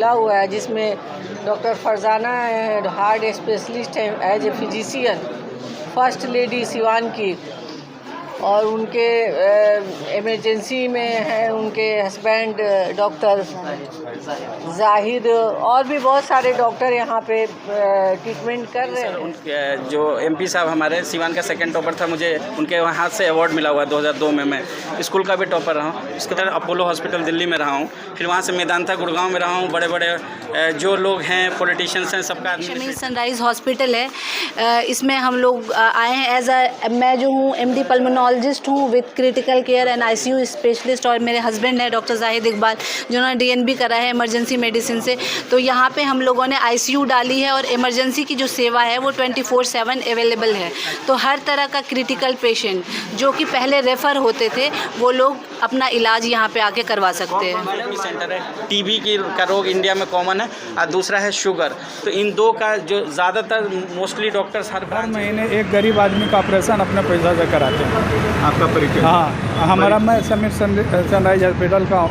खुला हुआ है, जिसमें डॉक्टर फरजाना हार्ट स्पेशलिस्ट हैं as a physician, first lady Siwan की, और उनके इमरजेंसी में हैं उनके हस्बैंड डॉक्टर जाहिद, और भी बहुत सारे डॉक्टर यहाँ पे ट्रीटमेंट कर रहे हैं। उनके जो एमपी साहब हमारे सिवान का सेकंड टॉपर था, मुझे उनके हाथ से अवार्ड मिला हुआ 2002 में। मैं स्कूल का भी टॉपर रहा हूँ। उसके बाद अपोलो हॉस्पिटल दिल्ली में रहा हूँ, फिर वहाँ से मेदांता गुड़गांव में रहा हूँ। बड़े बड़े जो लोग हैं पॉलिटिशियंस हैं, सबका सनराइज़ हॉस्पिटल है, इसमें हम लोग आए हैं मैं जो हूँ MD पल्मोनोलॉजिस्ट हूँ with critical care and ICU specialist, और मेरे हस्बैंड है डॉक्टर जाहिद इकबाल जिन्होंने DNB करा है इमरजेंसी मेडिसिन से। तो यहाँ पे हम लोगों ने ICU डाली है और इमरजेंसी की जो सेवा है वो 24/7 अवेलेबल है। तो हर तरह का क्रिटिकल पेशेंट जो कि पहले रेफ़र होते थे वो लोग अपना इलाज यहाँ पे आके करवा सकते हैं। सेंटर है, TB का रोग इंडिया में कॉमन है, और दूसरा है शुगर। तो इन दो का जो ज़्यादातर मोस्टली डॉक्टर्स हर महीने एक गरीब आदमी का ऑपरेशन अपने पैसा से कराते हैं। आपका परिचय? हाँ, हमारा मैं समीर सनराइज हॉस्पिटल का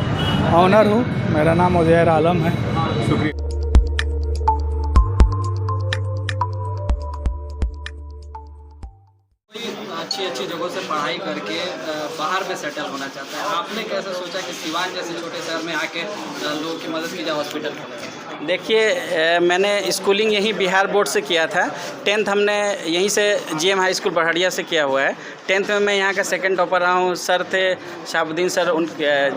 ऑनर हूँ। मेरा नाम उजैर आलम है। शुक्रिया। अच्छी जगहों से पढ़ाई करके बाहर में सेटल होना चाहता है, आपने कैसे सोचा कि सिवान जैसे छोटे शहर में आके लोगों की मदद की जाए हॉस्पिटल? देखिए, मैंने स्कूलिंग यहीं बिहार बोर्ड से किया था। 10th हमने यहीं से GM हाई स्कूल बड़हड़िया से किया हुआ है। 10th में मैं यहाँ का सेकंड टॉपर रहा हूँ। सर थे शाहबुद्दीन सर, उन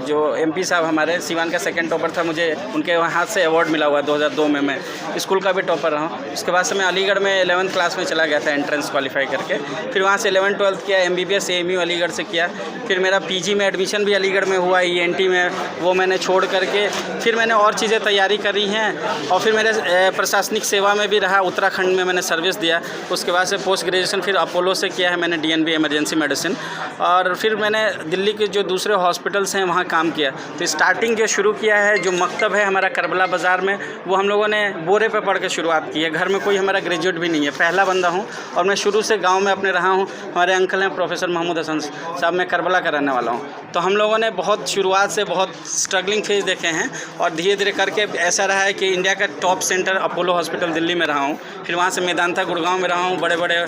जो MP साहब हमारे सिवान का सेकंड टॉपर था, मुझे उनके हाथ से अवार्ड मिला हुआ 2002 में। मैं स्कूल का भी टॉपर रहा हूँ। उसके बाद से मैं अलीगढ़ में 11th क्लास में चला गया था एंट्रेंस क्वालिफाई करके। फिर वहाँ से 11th-12th किया, MBBS AMU अलीगढ़ से किया। फिर मेरा PG में एडमिशन भी अलीगढ़ में हुआ, ENT में, वो मैंने छोड़ करके फिर मैंने और चीज़ें तैयारी करी हैं। और फिर मेरे प्रशासनिक सेवा में भी रहा, उत्तराखंड में मैंने सर्विस दिया। उसके बाद से पोस्ट ग्रेजुएशन फिर अपोलो से किया है मैंने, DNB इमरजेंसी मेडिसिन। और फिर मैंने दिल्ली के जो दूसरे हॉस्पिटल्स हैं वहाँ काम किया। तो स्टार्टिंग जो शुरू किया है, जो मकतब है हमारा करबला बाज़ार में, वो हम लोगों ने बोरे पे पढ़ के शुरुआत की है। घर में कोई हमारा ग्रेजुएट भी नहीं है, पहला बंदा हूँ। और मैं शुरू से गाँव में अपने रहा हूँ। हमारे अंकल हैं प्रोफेसर महमूद हसन साहब, मैं करबला का रहने वाला हूँ। तो हम लोगों ने बहुत शुरुआत से बहुत स्ट्रगलिंग फेज देखे हैं, और धीरे धीरे करके ऐसा रहा है कि इंडिया का top centre Apollo hospital Delhi में रहा हूँ। फिर वहाँ से मेदांता गुड़गांव में रहा हूँ। बड़े बड़े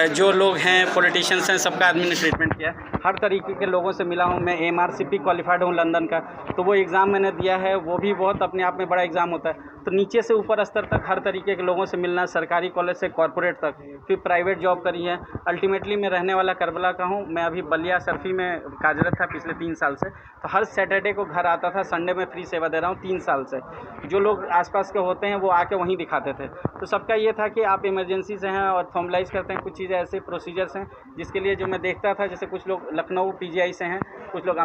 जो लोग हैं पॉलिटिशियंस हैं, सबका आदमी ने ट्रीटमेंट किया। हर तरीके के लोगों से मिला हूँ। मैं MRCP क्वालिफाइड हूँ लंदन का, तो वो एग्ज़ाम मैंने दिया है। वो भी बहुत अपने आप में बड़ा एग्ज़ाम होता है। तो नीचे से ऊपर स्तर तक हर तरीके के लोगों से मिलना, सरकारी कॉलेज से कॉरपोरेट तक, फिर प्राइवेट जॉब करी है। अल्टीमेटली मैं रहने वाला करबला का हूँ। मैं अभी बलिया सरफी में कार्यरत था पिछले 3 साल से। तो हर सैटरडे को घर आता था, संडे में फ्री सेवा दे रहा हूँ 3 साल से। जो लोग आसपास के होते हैं वो आके वहीं दिखाते थे। तो सबका ये था कि आप इमरजेंसी से हैं और फॉर्मलाइज करते हैं। कुछ चीज़ें ऐसे प्रोसीजर्स हैं जिसके लिए जो मैं देखता था, जैसे कुछ लोग लखनऊ PGI से हैं, कुछ लोग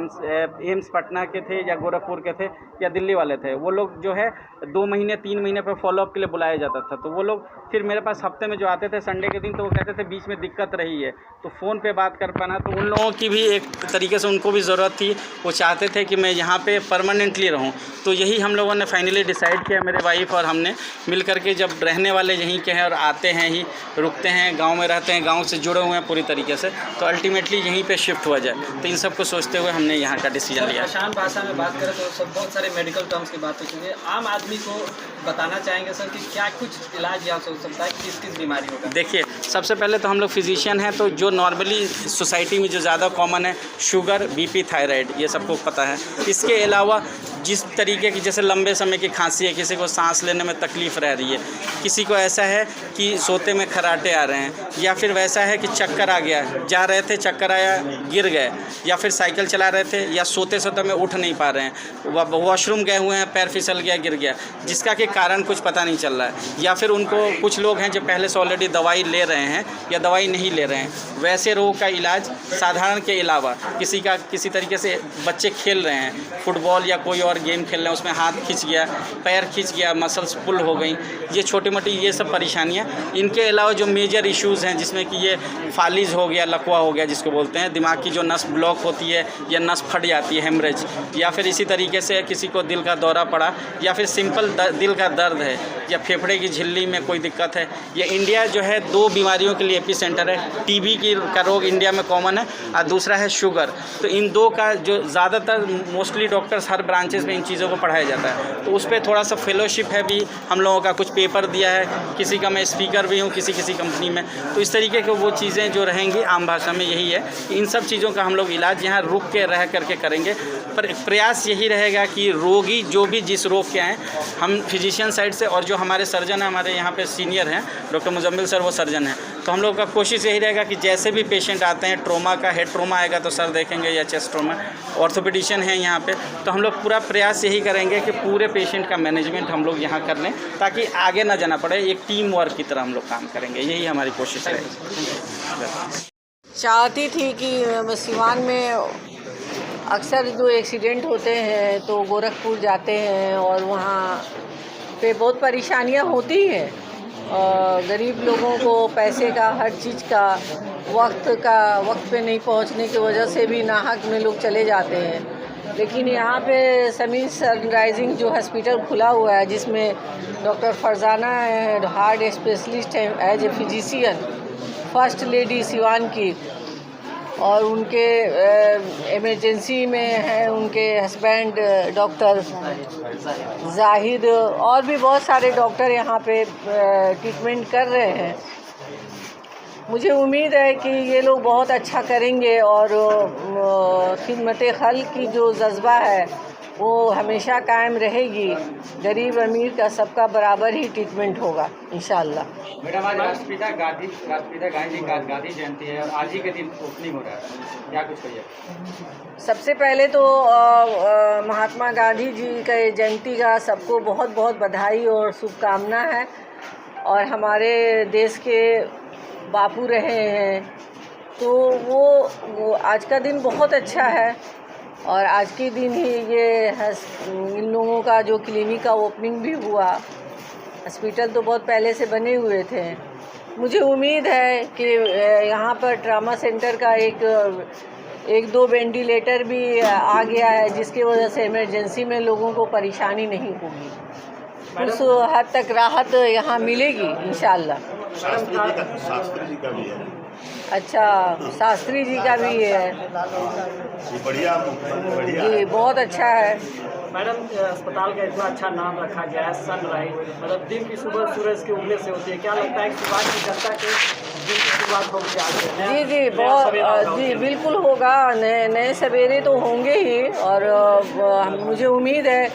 एम्स पटना के थे या गोरखपुर के थे या दिल्ली वाले थे। वो लोग जो है 2 महीने 3 महीने पर फॉलोअप के लिए बुलाया जाता था। तो वो लोग फिर मेरे पास हफ्ते में जो आते थे संडे के दिन, तो वो कहते थे बीच में दिक्कत रही है, तो फ़ोन पे बात कर पाना। तो उन लोगों की भी एक तरीके से उनको भी ज़रूरत थी। वो चाहते थे कि मैं यहाँ पे परमानेंटली रहूँ। तो यही हम लोगों ने फाइनली डिसाइड किया, मेरे वाइफ और हमने मिल करके। जब रहने वाले यहीं के हैं और आते हैं ही, रुकते हैं, गाँव में रहते हैं, गाँव से जुड़े हुए हैं पूरी तरीके से, तो अल्टीमेटली यहीं पर शिफ्ट हुआ जाए। तो इन सब को सोचते हुए हमने यहाँ का डिसीजन लिया। आसान भाषा में बात करें तो सब बहुत सारे मेडिकल टर्म्स की बात होती है। आम आदमी को बताना चाहेंगे सर कि क्या कुछ इलाज यहाँ से हो सकता है, किस किस बीमारी होगा? देखिए, सबसे पहले तो हम लोग फिजिशियन हैं, तो जो नॉर्मली सोसाइटी में जो ज़्यादा कॉमन है, शुगर, BP, थायराइड, ये सबको पता है। इसके अलावा जिस तरीके की, जैसे लंबे समय की खांसी है, किसी को सांस लेने में तकलीफ़ रह रही है, किसी को ऐसा है कि सोते में खराटे आ रहे हैं, या फिर वैसा है कि चक्कर आ गया, जा रहे थे चक्कर आया गिर गए, या फिर साइकिल चला रहे थे या सोते सोते में उठ नहीं पा रहे हैं, वॉशरूम गए हुए हैं, पैर फिसल गया, गिर गया, जिसका कि कारण कुछ पता नहीं चल रहा है। या फिर उनको, कुछ लोग हैं जो पहले से ऑलरेडी दवाई ले रहे हैं या दवाई नहीं ले रहे हैं। वैसे रोग का इलाज साधारण के अलावा, किसी तरीके से बच्चे खेल रहे हैं, फुटबॉल या कोई और गेम खेल रहे हैं, उसमें हाथ खिंच गया, पैर खिंच गया, मसल्स पुल हो गई, ये छोटी मोटी ये सब परेशानियाँ। इनके अलावा जो मेजर इश्यूज़ हैं, जिसमें कि ये फालिज हो गया, लकवा हो गया जिसको बोलते हैं, दिमाग की जो नस ब्लॉक होती है या नस फट जाती है, हेमरेज, या फिर इसी तरीके से किसी को दिल का दौरा पड़ा, या फिर सिंपल दिल का दर्द है, या फेफड़े की झिल्ली में कोई दिक्कत है। ये इंडिया जो है 2 बीमारियों के लिए एपिसेंटर है। TB का रोग इंडिया में कॉमन है, और दूसरा है शुगर। तो इन 2 का जो ज़्यादातर मोस्टली डॉक्टर्स हर ब्रांचेस में इन चीज़ों को पढ़ाया जाता है। तो उस पर थोड़ा सा फेलोशिप है भी, हम लोगों का कुछ पेपर दिया है, किसी का मैं स्पीकर भी हूँ किसी कंपनी में। तो इस तरीके के वो चीज़ें जो रहेंगी आम भाषा में यही है कि इन सब चीज़ों का हम लोग इलाज यहाँ रुक के रह करके करेंगे। पर प्रयास यही रहेगा कि रोगी जो भी जिस रोग के हैं, हम फिजिशियन साइड से और जो हमारे सर्जन हैं, हमारे यहाँ पे सीनियर हैं डॉक्टर मुजम्मिल सर, वो सर्जन हैं, तो हम लोग का कोशिश यही रहेगा कि जैसे भी पेशेंट आते हैं, ट्रोमा का हेड ट्रोमा आएगा तो सर देखेंगे या चेस्ट ट्रोमा, ऑर्थोपेडिशियन है यहाँ पे, तो हम लोग पूरा प्रयास यही करेंगे कि पूरे पेशेंट का मैनेजमेंट हम लोग यहाँ कर लें ताकि आगे ना जाना पड़े। एक टीम वर्क की तरह हम लोग काम करेंगे, यही हमारी कोशिश रहेगी। चाहती थी कि सिवान में अक्सर जो एक्सीडेंट होते हैं तो गोरखपुर जाते हैं और वहाँ पे बहुत परेशानियाँ होती हैं, गरीब लोगों को पैसे का, हर चीज़ का, वक्त पे नहीं पहुंचने की वजह से भी नाहक में लोग चले जाते हैं। लेकिन यहाँ पे समीर सनराइजिंग जो हॉस्पिटल खुला हुआ है, जिसमें डॉक्टर फरजाना हार्ट स्पेशलिस्ट हैं as a physician, first lady Siwan की, और उनके इमरजेंसी में हैं उनके हस्बैंड डॉक्टर जाहिद, और भी बहुत सारे डॉक्टर यहाँ पे ट्रीटमेंट कर रहे हैं। मुझे उम्मीद है कि ये लोग बहुत अच्छा करेंगे और खिदमत खल्क की जो जज्बा है वो हमेशा कायम रहेगी। गरीब अमीर का सबका बराबर ही ट्रीटमेंट होगा इंशाअल्लाह। मैडम, आज राष्ट्रपिता गांधी जयंती है और आज ही के दिन ओपनिंग हो रहा है, क्या कुछ कहिए? सबसे पहले तो महात्मा गांधी जी के जयंती का सबको बहुत बहुत बधाई और शुभकामना है। और हमारे देश के बापू रहे हैं, तो वो आज का दिन बहुत अच्छा है। और आज के दिन ही ये इन लोगों का जो क्लिनिक का ओपनिंग भी हुआ। हॉस्पिटल तो बहुत पहले से बने हुए थे। मुझे उम्मीद है कि यहाँ पर ट्रामा सेंटर का एक दो वेंटिलेटर भी आ गया है, जिसकी वजह से इमरजेंसी में लोगों को परेशानी नहीं होगी, उस हद तक राहत यहाँ मिलेगी इंशाअल्लाह। शास्त्री जी का भी है। अच्छा, शास्त्री जी का भी है, बढ़िया जी बहुत अच्छा है। मैडम, अस्पताल का इतना अच्छा नाम रखा गया है सनराइज, मतलब दिन की सुबह सूरज के उगने से होती है, क्या लगता है कि सिवान की जनता के दिन की शुरुआत होगी आज? जी बहुत जी बिल्कुल होगा, नए सवेरे तो होंगे ही। और मुझे उम्मीद है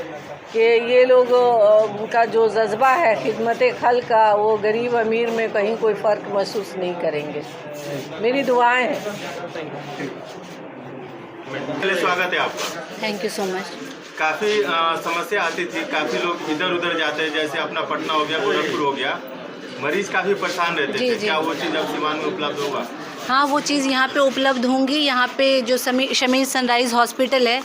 कि ये लोग उनका जो जज्बा है खिदमत खल्क का, वो गरीब अमीर में कहीं कोई फ़र्क महसूस नहीं करेंगे। मेरी दुआएं हैं। स्वागत है आपका। Thank you so much. काफ़ी समस्या आती थी, काफ़ी लोग इधर उधर जाते हैं, जैसे अपना पटना हो गया, गोरखपुर हो गया, मरीज काफ़ी परेशान रहते थे। क्या वो चीज़ अब सिवान में उपलब्ध होगा? हाँ, वो चीज़ यहाँ पे उपलब्ध होंगी। यहाँ पे जो शमीर सनराइज हॉस्पिटल है,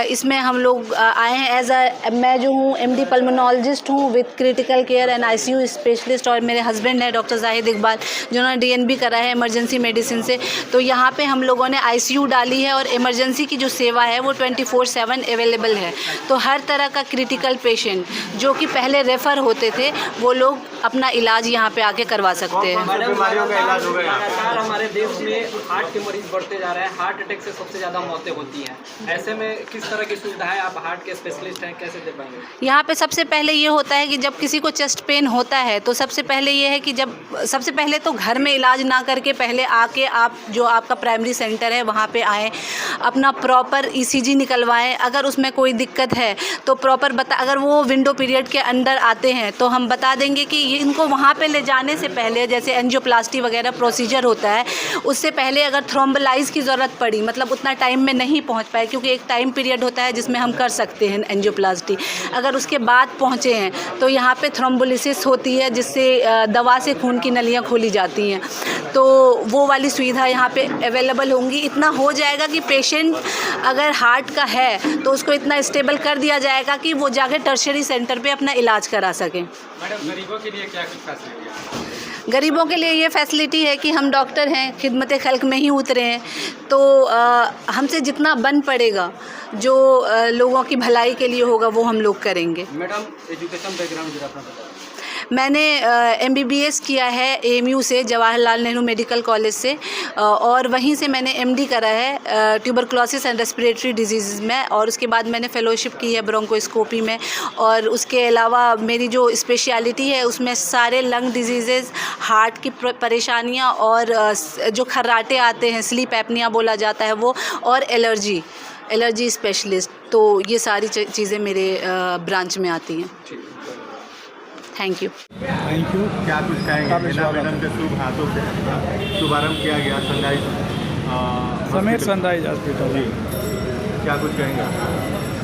इसमें हम लोग आए हैं मैं जो हूँ एमडी पल्मोनोलॉजिस्ट हूँ with critical care and ICU specialist, और मेरे हस्बैंड है डॉक्टर जाहिद इकबाल, जिन्होंने डीएनबी करा है इमरजेंसी मेडिसिन से। तो यहाँ पे हम लोगों ने आईसीयू डाली है और इमरजेंसी की जो सेवा है वो 24/7 अवेलेबल है। तो हर तरह का क्रिटिकल पेशेंट जो कि पहले रेफ़र होते थे, वो लोग अपना इलाज यहाँ पे आके करवा सकते हैं। बीमारियों का इलाज होगा यहाँ पे? हमारे देश में हार्ट के मरीज बढ़ते जा रहे हैं, हार्ट अटैक से सबसे ज़्यादा मौतें होती हैं। ऐसे में किस तरह की सुविधाएं, आप हार्ट के स्पेशलिस्ट हैं, कैसे दे पाएंगे? यहाँ पे सबसे पहले ये होता है कि जब किसी को चेस्ट पेन होता है तो सबसे पहले ये है कि सबसे पहले तो घर में इलाज ना करके पहले आके आप जो आपका प्राइमरी सेंटर है वहाँ पे आएँ, अपना प्रॉपर ईसीजी निकलवाएं। अगर उसमें कोई दिक्कत है तो प्रॉपर अगर वो विंडो पीरियड के अंदर आते हैं तो हम बता देंगे कि इनको वहाँ पे ले जाने से पहले, जैसे एंजियोप्लास्टी वगैरह प्रोसीजर होता है, उससे पहले अगर थ्रोम्बोलाइज की ज़रूरत पड़ी, मतलब उतना टाइम में नहीं पहुँच पाए, क्योंकि एक टाइम पीरियड होता है जिसमें हम कर सकते हैं एंजियोप्लास्टी, अगर उसके बाद पहुँचे हैं तो यहाँ पे थ्रोम्बोलिसिस होती है, जिससे दवा से खून की नलियाँ खोली जाती हैं। तो वो वाली सुविधा यहाँ पे अवेलेबल होंगी। इतना हो जाएगा कि पेशेंट अगर हार्ट का है तो उसको इतना स्टेबल कर दिया जाएगा कि वो जाके टर्शियरी सेंटर पे अपना इलाज करा सकें। मैडम, गरीबों के लिए क्या कुछ फैसिलिटी है? गरीबों के लिए ये फैसिलिटी है कि हम डॉक्टर हैं, खिदमत खल्क में ही उतरे हैं, तो हमसे जितना बन पड़ेगा, जो लोगों की भलाई के लिए होगा, वो हम लोग करेंगे। मैडम, एजुकेशन बैकग्राउंड जरा अपना बताइए। मैंने MBBS किया है AMU से, जवाहरलाल नेहरू मेडिकल कॉलेज से, और वहीं से मैंने MD करा है ट्यूबरक्लोसिस एंड रेस्पिरेटरी डिजीज़ में, और उसके बाद मैंने फेलोशिप की है ब्रोंकोस्कोपी में। और उसके अलावा मेरी जो स्पेशलिटी है उसमें सारे लंग डिजीज़ेज़, हार्ट की परेशानियाँ, और जो खर्राटे आते हैं, स्लीप एपनिया बोला जाता है वो, और एलर्जी स्पेशलिस्ट। तो ये सारी चीज़ें मेरे ब्रांच में आती हैं। Thank you. Thank you. क्या कुछ कहेंगे? हीना मैडम के शुभ हाथों से शुभारंभ किया गया सनराइज समीर सनराइज हॉस्पिटल। जी, क्या कुछ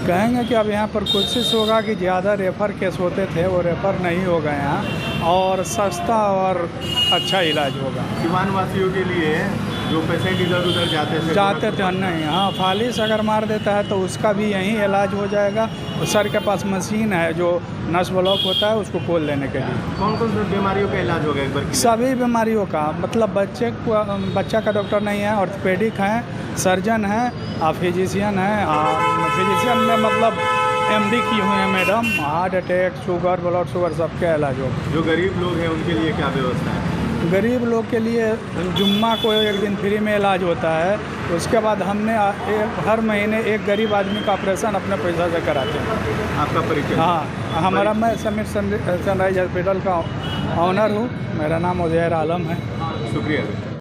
कहेंगे कि अब यहाँ पर कोशिश होगा कि ज़्यादा रेफ़र केस होते थे वो रेफ़र नहीं हो गए यहाँ, और सस्ता और अच्छा इलाज होगा। सीवान वासियों के लिए जो पेशेंट इधर उधर जाते थे नहीं, हाँ, फालिस अगर मार देता है तो उसका भी यहीं इलाज हो जाएगा। सर के पास मशीन है जो नस ब्लॉक होता है उसको खोल लेने के लिए। कौन कौन सी बीमारियों का इलाज होगा एक बार? सभी बीमारियों का, मतलब बच्चा का डॉक्टर नहीं है, ऑर्थोपेडिक है, सर्जन है, फिजिशियन है। फिजिशियन में मतलब MD की हुई है madam, heart attack, sugar, blood sugar सबके इलाज होगा। जो गरीब लोग हैं उनके लिए क्या व्यवस्था है? गरीब लोग के लिए जुम्मा को एक दिन फ्री में इलाज होता है। उसके बाद हमने हर महीने एक गरीब आदमी का ऑपरेशन अपने पैसा से कराते हैं। आपका परिचय? हाँ, मैं समीर सनराइज हॉस्पिटल का ऑनर हूँ। मेरा नाम उजैर आलम है। शुक्रिया।